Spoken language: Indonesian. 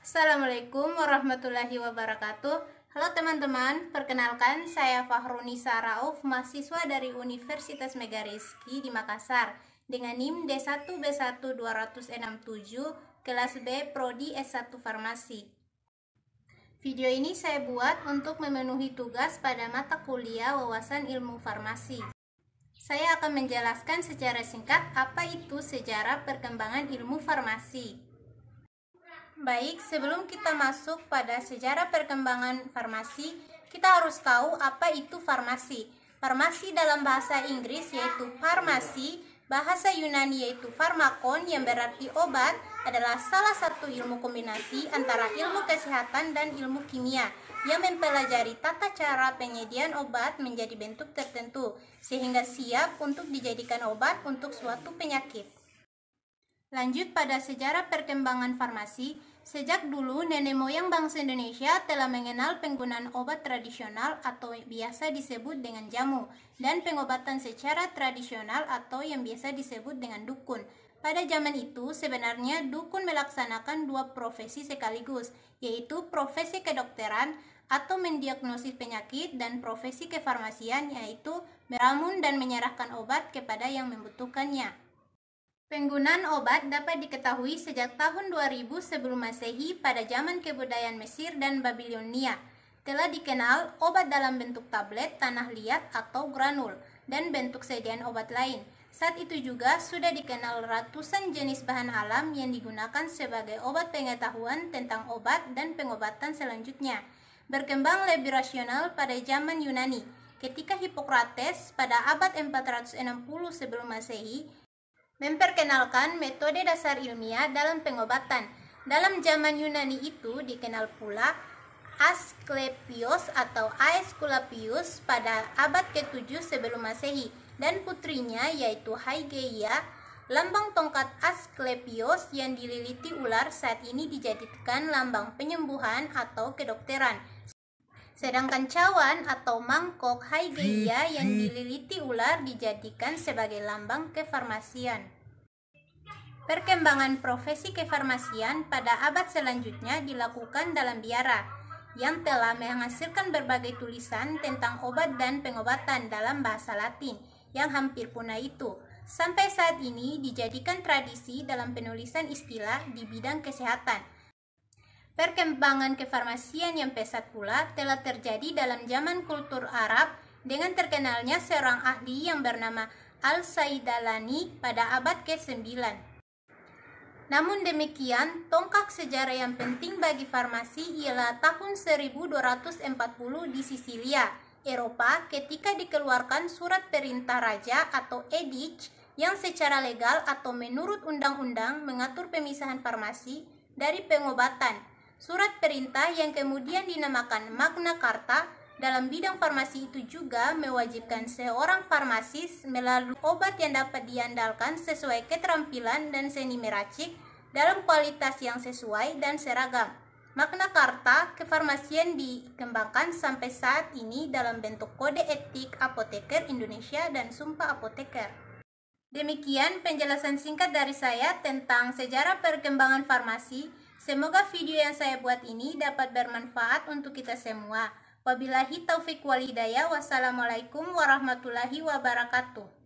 Assalamualaikum warahmatullahi wabarakatuh. Halo teman-teman, perkenalkan saya Fahrunisa Rauf, mahasiswa dari Universitas Megarizky di Makassar dengan NIM D1B1267 kelas B Prodi S1 Farmasi. Video ini saya buat untuk memenuhi tugas pada mata kuliah Wawasan Ilmu Farmasi. Saya akan menjelaskan secara singkat apa itu sejarah perkembangan ilmu farmasi. Baik, sebelum kita masuk pada sejarah perkembangan farmasi, kita harus tahu apa itu farmasi. Farmasi dalam bahasa Inggris yaitu farmasi, bahasa Yunani yaitu farmakon yang berarti obat, adalah salah satu ilmu kombinasi antara ilmu kesehatan dan ilmu kimia yang mempelajari tata cara penyediaan obat menjadi bentuk tertentu sehingga siap untuk dijadikan obat untuk suatu penyakit. Lanjut pada sejarah perkembangan farmasi, sejak dulu nenek moyang bangsa Indonesia telah mengenal penggunaan obat tradisional atau biasa disebut dengan jamu dan pengobatan secara tradisional atau yang biasa disebut dengan dukun. Pada zaman itu sebenarnya dukun melaksanakan dua profesi sekaligus, yaitu profesi kedokteran atau mendiagnosis penyakit dan profesi kefarmasian yaitu meramun dan menyerahkan obat kepada yang membutuhkannya. Penggunaan obat dapat diketahui sejak tahun 2000 sebelum Masehi pada zaman kebudayaan Mesir dan Babilonia. Telah dikenal obat dalam bentuk tablet, tanah liat atau granul, dan bentuk sediaan obat lain. Saat itu juga sudah dikenal ratusan jenis bahan alam yang digunakan sebagai obat pengetahuan tentang obat dan pengobatan selanjutnya. Berkembang lebih rasional pada zaman Yunani, ketika Hippocrates pada abad 460 sebelum Masehi memperkenalkan metode dasar ilmiah dalam pengobatan. Dalam zaman Yunani itu dikenal pula Asklepios atau Aesculapius pada abad ke-7 sebelum Masehi dan putrinya yaitu Hygieia. Lambang tongkat Asklepios yang dililiti ular saat ini dijadikan lambang penyembuhan atau kedokteran. Sedangkan cawan atau mangkok Hygieia yang dililiti ular dijadikan sebagai lambang kefarmasian. Perkembangan profesi kefarmasian pada abad selanjutnya dilakukan dalam biara yang telah menghasilkan berbagai tulisan tentang obat dan pengobatan dalam bahasa Latin yang hampir punah itu. Sampai saat ini dijadikan tradisi dalam penulisan istilah di bidang kesehatan. Perkembangan kefarmasian yang pesat pula telah terjadi dalam zaman kultur Arab dengan terkenalnya seorang ahli yang bernama Al-Saidalani pada abad ke-9. Namun demikian, tonggak sejarah yang penting bagi farmasi ialah tahun 1240 di Sisilia, Eropa, ketika dikeluarkan surat perintah raja atau edict yang secara legal atau menurut undang-undang mengatur pemisahan farmasi dari pengobatan. Surat perintah yang kemudian dinamakan Magna Carta dalam bidang farmasi itu juga mewajibkan seorang farmasis melalui obat yang dapat diandalkan sesuai keterampilan dan seni meracik dalam kualitas yang sesuai dan seragam. Magna Carta kefarmasian dikembangkan sampai saat ini dalam bentuk Kode Etik Apoteker Indonesia dan Sumpah Apoteker. Demikian penjelasan singkat dari saya tentang sejarah perkembangan farmasi. Semoga video yang saya buat ini dapat bermanfaat untuk kita semua. Wabillahi taufik wal hidayah. Wassalamualaikum warahmatullahi wabarakatuh.